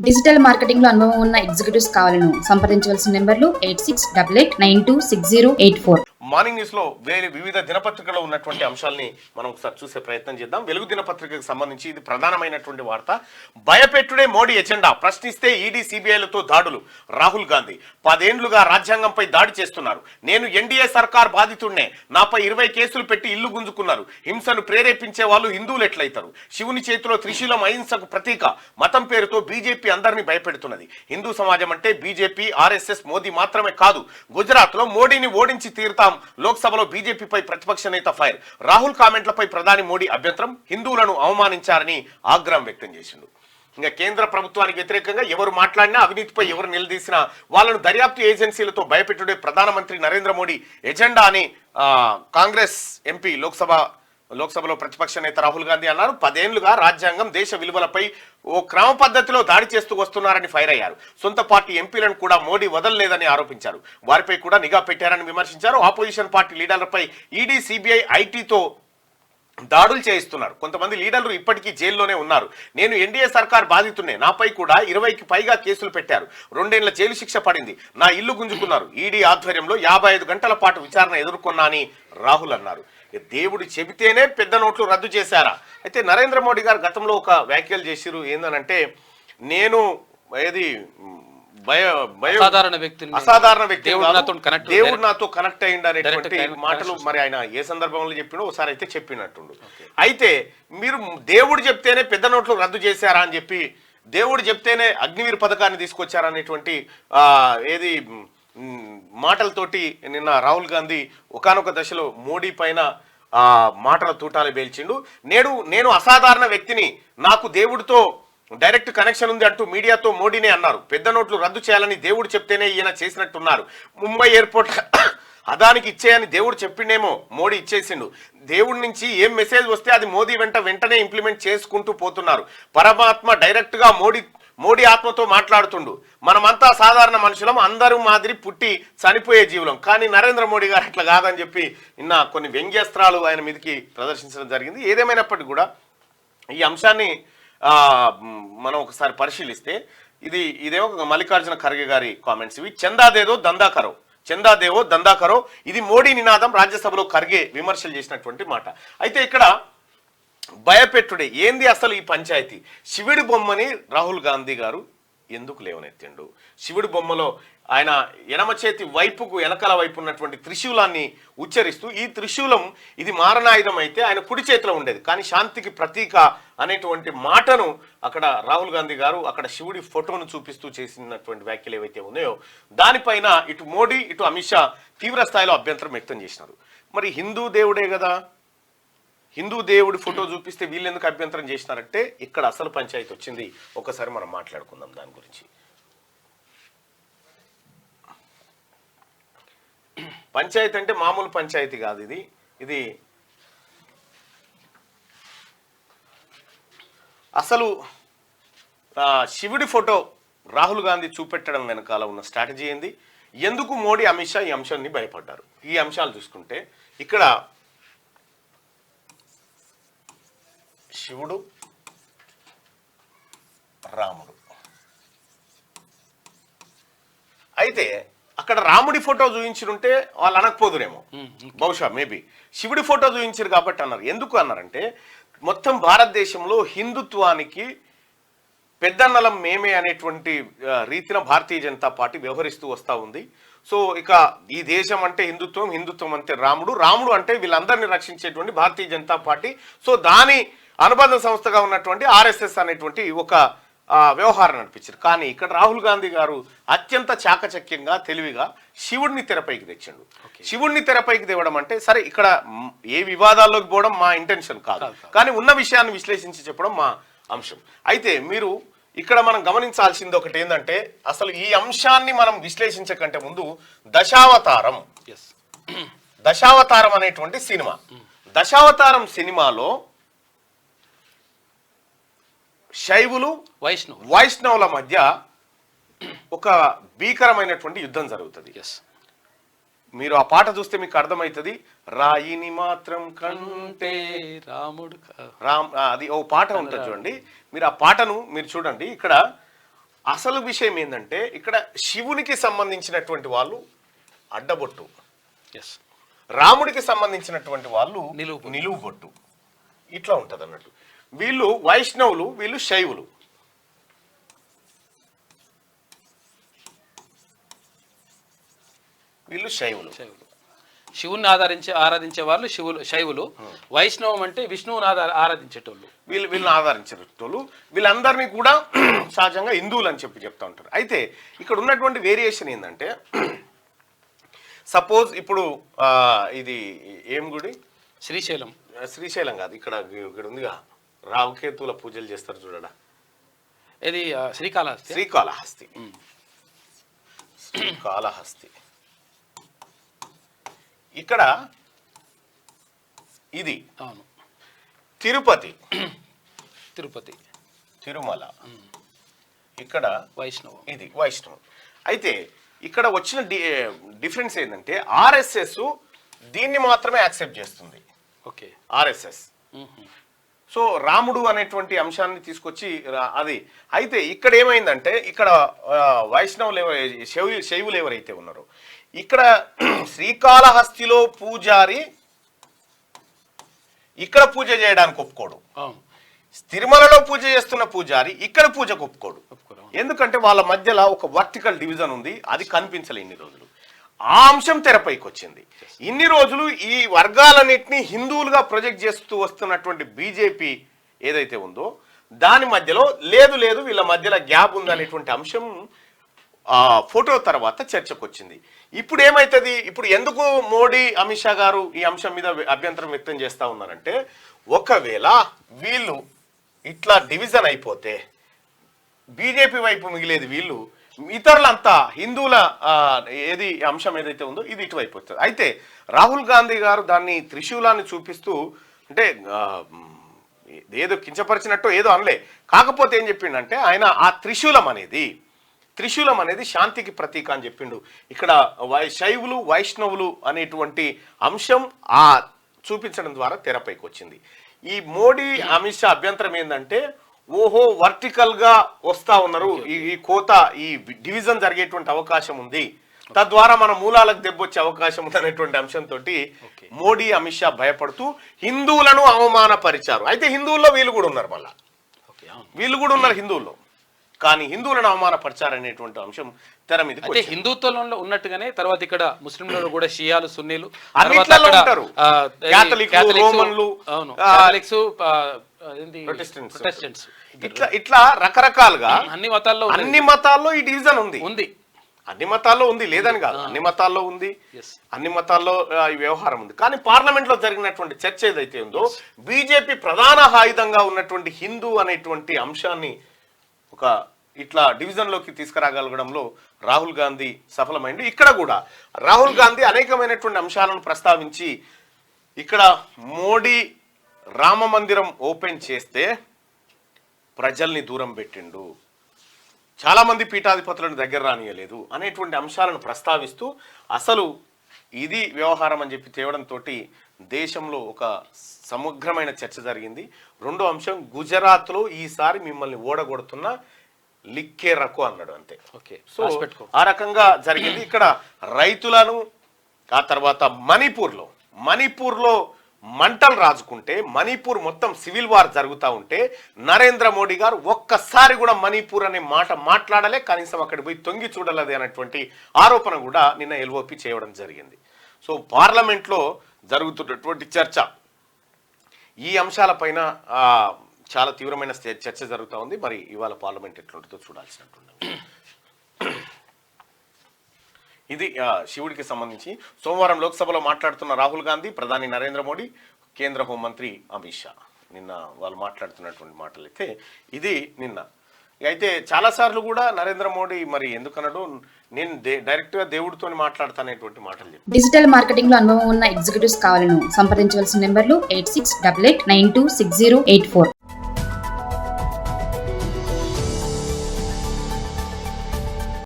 Digital marketing లో అనుభవం ఉన్న ఎగ్జిక్యూటివ్స్ కావాలను సంప్రదించవలసిన నెంబర్లు 8688926084. మార్నింగ్ న్యూస్ లో వివిధ దినపత్రికలో ఉన్నటువంటి అంశాలని మనం ఒకసారి చూసే ప్రయత్నం చేద్దాం. వెలుగు దినపత్రికకు సంబంధించి ఇది ప్రధానమైనటువంటి వార్త. భయపెట్టుడే మోడీ ఎజెండా, ప్రశ్నిస్తే ఈడీ సిబిఐలతో దాడులు. రాహుల్ గాంధీ 10 ఏళ్లుగా రాజ్యాంగంపై దాడి చేస్తున్నారు. నేను ఎన్డీఏ సర్కార్ బాధితుడినే, నాపై 20 కేసులు పెట్టి ఇల్లు గుంజుకున్నారు. హింసను ప్రేరేపించే వాళ్ళు హిందువులు ఎట్లయితారు? శివుని చేతిలో త్రిశూలం అహింసకు ప్రతీక. మతం పేరుతో బీజేపీ అందరినీ భయపెడుతున్నది. హిందూ సమాజం అంటే బీజేపీ, ఆర్ఎస్ఎస్, మోదీ మాత్రమే కాదు. గుజరాత్ లో మోడీని ఓడించి తీరుతాం. లోక్సభలో బీజేపీపై ప్రతిపక్ష నేత ఫైర్. రాహుల్ కామెంట్లపై ప్రధాని మోడీ అభ్యంతరం. హిందువులను అవమానించారని ఆగ్రహం వ్యక్తం చేసిండు. ఇంకా కేంద్ర ప్రభుత్వానికి వ్యతిరేకంగా ఎవరు మాట్లాడినా, అవినీతిపై ఎవరు నిలదీసినా వాళ్ళను దర్యాప్తు ఏజెన్సీలతో భయపెట్టుడే ప్రధానమంత్రి నరేంద్ర మోడీ ఎజెండా అని కాంగ్రెస్ ఎంపీ లోక్సభలో ప్రతిపక్ష నేత రాహుల్ గాంధీ అన్నారు. 10 ఏళ్లుగా రాజ్యాంగం, దేశ విలువలపై ఓ క్రమ పద్ధతిలో దాడి చేస్తూ వస్తున్నారని ఫైర్ అయ్యారు. సొంత పార్టీ ఎంపీలను కూడా మోడీ వదలలేదని ఆరోపించారు. వారిపై కూడా నిఘా పెట్టారని విమర్శించారు. ఆపోజిషన్ పార్టీ లీడర్లపై ఈడీ, సిబిఐ, ఐటీతో దాడులు చేయిస్తున్నారు. కొంతమంది లీడర్లు ఇప్పటికీ జైల్లోనే ఉన్నారు. నేను ఎన్డీఏ సర్కార్ బాధితున్నే, నాపై కూడా 20కి పైగా కేసులు పెట్టారు. 2 ఏళ్ల జైలు శిక్ష పడింది. నా ఇల్లు గుంజుకున్నారు. ఈడీ ఆధ్వర్యంలో 55 గంటల పాటు విచారణ ఎదుర్కొన్నా అని రాహుల్ అన్నారు. దేవుడు చెబితేనే పెద్ద నోట్లు రద్దు చేశారా? అయితే నరేంద్ర మోడీ గారు గతంలో ఒక వ్యాఖ్యలు చేసిరు. ఏందనంటే, నేను అసాధారణ వ్యక్తి, దేవుడు నాతో కనెక్ట్ అయ్యిండు అనేటువంటి మాటలు మరి ఆయన ఏ సందర్భంలో చెప్పిండో ఒకసారి అయితే చెప్పినట్టుండు. అయితే మీరు దేవుడు చెప్తేనే పెద్ద నోట్లు రద్దు చేశారా అని చెప్పి, దేవుడు చెప్తేనే అగ్నివీర్ పథకాన్ని తీసుకొచ్చారనేటువంటి మాటలతోటి నిన్న రాహుల్ గాంధీ ఒకానొక దశలో మోడీ పైన మాటల తూటాలు పేల్చిండు. నేను అసాధారణ వ్యక్తిని, నాకు దేవుడితో డైరెక్ట్ కనెక్షన్ ఉంది అంటూ మీడియాతో మోడీనే అన్నారు. పెద్ద నోట్లు రద్దు చేయాలని దేవుడు చెప్తేనే ఈయన చేసినట్టున్నారు. ముంబై ఎయిర్పోర్ట్ అదానికి ఇచ్చేయని దేవుడు చెప్పిండేమో, మోడీ ఇచ్చేసిండు. దేవుడి నుంచి ఏం మెసేజ్ వస్తే అది మోదీ వెంటనే ఇంప్లిమెంట్ చేసుకుంటూ పోతున్నారు. పరమాత్మ డైరెక్ట్ గా మోడీ ఆత్మతో మాట్లాడుతుండు. మనమంతా సాధారణ మనుషులం, అందరూ మాదిరి పుట్టి చనిపోయే జీవులం. కానీ నరేంద్ర మోడీ గారు అట్లా కాదని చెప్పి నిన్న కొన్ని వ్యంగ్యాస్త్రాలు ఆయన మీదకి ప్రదర్శించడం జరిగింది. ఏదేమైనప్పటికీ కూడా ఈ అంశాన్ని మనం ఒకసారి పరిశీలిస్తే ఇదేమో మల్లికార్జున ఖర్గే గారి కామెంట్స్ ఇవి. చందాదేదో దందాకరో ఇది మోడీ నినాదం. రాజ్యసభలో ఖర్గే విమర్శలు చేసినటువంటి మాట. అయితే ఇక్కడ భయపెట్టుడే ఏంది అసలు ఈ పంచాయతీ? శివుడి బొమ్మని రాహుల్ గాంధీ గారు ఎందుకు లేవనెత్తిండు? శివుడి బొమ్మలో ఆయన ఎడమ చేతి వైపుకు వెనకల వైపు ఉన్నటువంటి త్రిశూలాన్ని ఉచ్చరిస్తూ, ఈ త్రిశూలం ఇది మారణాయుధం అయితే ఆయన కుడి చేతిలో ఉండేది, కానీ శాంతికి ప్రతీక అనేటువంటి మాటను అక్కడ రాహుల్ గాంధీ గారు అక్కడ శివుడి ఫోటోను చూపిస్తూ చేసినటువంటి వ్యాఖ్యలు ఏవైతే ఉన్నాయో దానిపైన ఇటు మోడీ ఇటు అమిత్ షా తీవ్ర స్థాయిలో అభ్యంతరం వ్యక్తం చేసినారు. మరి హిందూ దేవుడే కదా, హిందూ దేవుడి ఫోటో చూపిస్తే వీళ్ళు ఎందుకు అభ్యంతరం చేసినారంటే ఇక్కడ అసలు పంచాయతీ వచ్చింది. ఒకసారి మనం మాట్లాడుకుందాం దాని గురించి. పంచాయతీ అంటే మామూలు పంచాయతీ కాదు. ఇది అసలు శివుడి ఫోటో రాహుల్ గాంధీ చూపెట్టడం వెనకాల ఉన్న స్ట్రాటజీ ఏంది? ఎందుకు మోడీ, అమిత్ షా ఈ అంశాన్ని భయపడ్డారు? ఈ అంశాలు చూసుకుంటే ఇక్కడ శివుడు, రాముడు. అయితే అక్కడ రాముడి ఫోటో చూపించుంటే వాళ్ళు అనకపోదురేమో, బహుశా మేబీ శివుడి ఫోటో చూపించారు కాబట్టి అన్నారు. ఎందుకు అన్నారంటే మొత్తం భారతదేశంలో హిందుత్వానికి పెద్దన్నలం మేమే అనేటువంటి రీతిన భారతీయ జనతా పార్టీ వ్యవహరిస్తూ వస్తూ ఉంది. సో ఇక ఈ దేశం అంటే హిందుత్వం, హిందుత్వం అంటే రాముడు అంటే వీళ్ళందరినీ రక్షించేటువంటి భారతీయ జనతా పార్టీ. సో దాని అనుబంధ సంస్థగా ఉన్నటువంటి ఆర్ఎస్ఎస్ అనేటువంటి ఒక వ్యవహారం నడిపించారు. కానీ ఇక్కడ రాహుల్ గాంధీ గారు అత్యంత చాకచక్యంగా, తెలివిగా శివుడిని తెరపైకి తెచ్చిండు. శివుడిని తెరపైకి తేవడం అంటే, సరే ఇక్కడ ఏ వివాదాల్లోకి పోవడం మా ఇంటెన్షన్ కాదు, కానీ ఉన్న విషయాన్ని విశ్లేషించి చెప్పడం మా అంశం. అయితే మీరు ఇక్కడ మనం గమనించాల్సింది ఒకటి ఏంటంటే, అసలు ఈ అంశాన్ని మనం విశ్లేషించకంటే ముందు దశావతారం అనేటువంటి సినిమా, దశావతారం సినిమాలో శైవులు వైష్ణవుల మధ్య ఒక భీకరమైనటువంటి యుద్ధం జరుగుతుంది. మీరు ఆ పాట చూస్తే మీకు అర్థమవుతుంది. రాయిని మాత్రం కంటే రాముడు అది ఓ పాట ఉంటుంది చూడండి. మీరు ఆ పాటను మీరు చూడండి. ఇక్కడ అసలు విషయం ఏంటంటే ఇక్కడ శివునికి సంబంధించినటువంటి వాళ్ళు అడ్డబొట్టు, రాముడికి సంబంధించినటువంటి వాళ్ళు నిలువు బొట్టు, ఇట్లా ఉంటది అన్నట్టు. వీళ్ళు వైష్ణవులు, వీళ్ళు శైవులు. వీళ్ళు శైవులు. శివుని ఆరాధించే వాళ్ళు శైవులు. వైష్ణవం అంటే విష్ణువుని ఆరాధించేటోళ్ళు, వీళ్ళని ఆరాధించేటోళ్ళు. వీళ్ళందరినీ కూడా సహజంగా హిందువులు అని చెప్తా ఉంటారు. అయితే ఇక్కడ ఉన్నటువంటి వేరియేషన్ ఏంటంటే, సపోజ్ ఇప్పుడు ఇది ఏం గుడి, శ్రీశైలం కాదు, ఇక్కడ ఉందిగా రావుకేతుల పూజలు చేస్తారు చూడడా, ఇది శ్రీకాళహస్తి. శ్రీకాళహస్తి ఇక్కడ ఇది. అవును. తిరుపతి, తిరుమల ఇక్కడ వైష్ణవం, ఇది వైష్ణవం. అయితే ఇక్కడ వచ్చిన డిఫరెన్స్ ఏంటంటే ఆర్ఎస్ఎస్ దీన్ని మాత్రమే యాక్సెప్ట్ చేస్తుంది. Okay, RSS. సో రాముడు అనేటువంటి అంశాన్ని తీసుకొచ్చి అది. అయితే ఇక్కడ ఏమైందంటే ఇక్కడ వైష్ణవులు శైవులు ఎవరైతే ఉన్నారో, ఇక్కడ శ్రీకాళహస్తిలో పూజారి ఇక్కడ పూజ చేయడానికి ఒప్పుకోడు, తిరుమలలో పూజ చేస్తున్న పూజారి ఇక్కడ పూజకు ఒప్పుకోడు. ఎందుకంటే వాళ్ళ మధ్యలో ఒక వర్టికల్ డివిజన్ ఉంది, అది కనిపించలే ఇన్ని రోజులు. ఆ అంశం తెరపైకి వచ్చింది. ఇన్ని రోజులు ఈ వర్గాలన్నింటినీ హిందువులుగా ప్రొజెక్ట్ చేస్తూ వస్తున్నటువంటి బీజేపీ ఏదైతే ఉందో దాని మధ్యలో లేదు వీళ్ళ మధ్యలో గ్యాప్ ఉందనేటువంటి అంశం ఫోటో తర్వాత చర్చకు వచ్చింది. ఇప్పుడు ఏమైతుంది, ఇప్పుడు ఎందుకు మోడీ అమిత్ షా గారు ఈ అంశం మీద అభ్యంతరం వ్యక్తం చేస్తా ఉన్నారంటే, ఒకవేళ వీళ్ళు ఇట్లా డివిజన్ అయిపోతే బీజేపీ వైపు మిగిలేది వీళ్ళు, ఇతరులంతా హిందువుల ఏది అంశం ఏదైతే ఉందో ఇది ఇటువైపు వస్తుంది. అయితే రాహుల్ గాంధీ గారు దాన్ని త్రిశూలాన్ని చూపిస్తూ, అంటే ఏదో కించపరిచినట్టు ఏదో అనలే, కాకపోతే ఏం చెప్పిండంటే ఆయన ఆ త్రిశూలం అనేది శాంతికి ప్రతీక అని చెప్పిండు. ఇక్కడ శైవులు వైష్ణవులు అనేటువంటి అంశం చూపించడం ద్వారా తెరపైకి వచ్చింది. ఈ మోడీ అమిత్ షా అభ్యంతరం ఏంటంటే, ఓహో వర్టికల్ గా వస్తా ఉన్నారు, ఈ కోత ఈ డివిజన్ జరిగేటువంటి అవకాశం ఉంది, తద్వారా మన మూలాలకు దెబ్బొచ్చే అవకాశం ఉంది అనేటువంటి అంశంతో మోడీ అమిత్ షా భయపడుతూ హిందువులను అవమానపరిచారు. అయితే హిందువుల్లో వీళ్ళు కూడా ఉన్నారు, మళ్ళా వీళ్ళు కూడా ఉన్నారు హిందువుల్లో, కానీ హిందువులను అవమానపరిచారనేటువంటి అంశం తెర మీద. అంటే హిందుత్వంలో ఉన్నట్టుగానే తర్వాత ఇక్కడ ముస్లింలలో కూడా షియాలు, సున్నీలు, ఇట్లా రకరకాలుగా అన్ని మతాల్లో ఈ డివిజన్ ఉంది. అన్ని మతాల్లో ఉంది, లేదని కాదు, అన్ని మతాల్లో ఉంది, అన్ని మతాల్లో ఈ వ్యవహారం ఉంది. కానీ పార్లమెంట్ లో జరిగినటువంటి చర్చ ఏదైతే ఉందో, బీజేపీ ప్రధాన ఆయుధంగా ఉన్నటువంటి హిందూ అనేటువంటి అంశాన్ని ఒక ఇట్లా డివిజన్ లోకి తీసుకురాగలగడంలో రాహుల్ గాంధీ సఫలమైంది. ఇక్కడ కూడా రాహుల్ గాంధీ అనేకమైనటువంటి అంశాలను ప్రస్తావించి, ఇక్కడ మోడీ రామ మందిరం ఓపెన్ చేస్తే ప్రజల్ని దూరం పెట్టిండు, చాలా మంది పీఠాధిపతులను దగ్గర రానియలేదు అనేటువంటి అంశాలను ప్రస్తావిస్తూ అసలు ఇది వ్యవహారం అని చెప్పి తేవడంతో దేశంలో ఒక సమగ్రమైన చర్చ జరిగింది. రెండో అంశం, గుజరాత్లో ఈసారి మిమ్మల్ని ఓడగొడుతున్న లిక్కే రకో అన్నాడు, అంతే. ఓకే, సో ఆ రకంగా జరిగింది. ఇక్కడ రైతులను, ఆ తర్వాత మణిపూర్లో మంటలు రాజుకుంటే, మణిపూర్ మొత్తం సివిల్ వార్ జరుగుతూ ఉంటే నరేంద్ర మోడీ గారు ఒక్కసారి కూడా మణిపూర్ అనే మాట మాట్లాడలే, కనీసం అక్కడ పోయి తొంగి చూడలేదు అనేటువంటి ఆరోపణ కూడా నిన్న ఎల్ఓపి చేయడం జరిగింది. సో పార్లమెంట్లో జరుగుతున్నటువంటి చర్చ ఈ అంశాలపైన చాలా తీవ్రమైన చర్చ జరుగుతూ ఉంది. మరి ఇవాళ పార్లమెంట్ ఎట్లుంటుందో చూడాల్సినట్టుంది. ఇది శివుడికి సంబంధించి సోమవారం లోక్సభలో మాట్లాడుతున్న రాహుల్ గాంధీ, ప్రధాని నరేంద్ర మోడీ, కేంద్ర హోంమంత్రి అమిత్ షా నిన్న వాళ్ళు మాట్లాడుతున్నటువంటి మాటలు అయితే ఇది నిన్న. అయితే చాలాసార్లు కూడా నరేంద్ర మోడీ మరి ఎందుకన్నాడు, నేను డైరెక్ట్ గా దేవుడితో మాట్లాడతానేటువంటి మాటలు చెప్పారు. డిజిటల్ మార్కెటింగ్ లో అనుభవం ఉన్న ఎగ్జిక్యూటివ్స్ కావాలను సంప్రదించవలసిన నెంబర్లు 8688926084.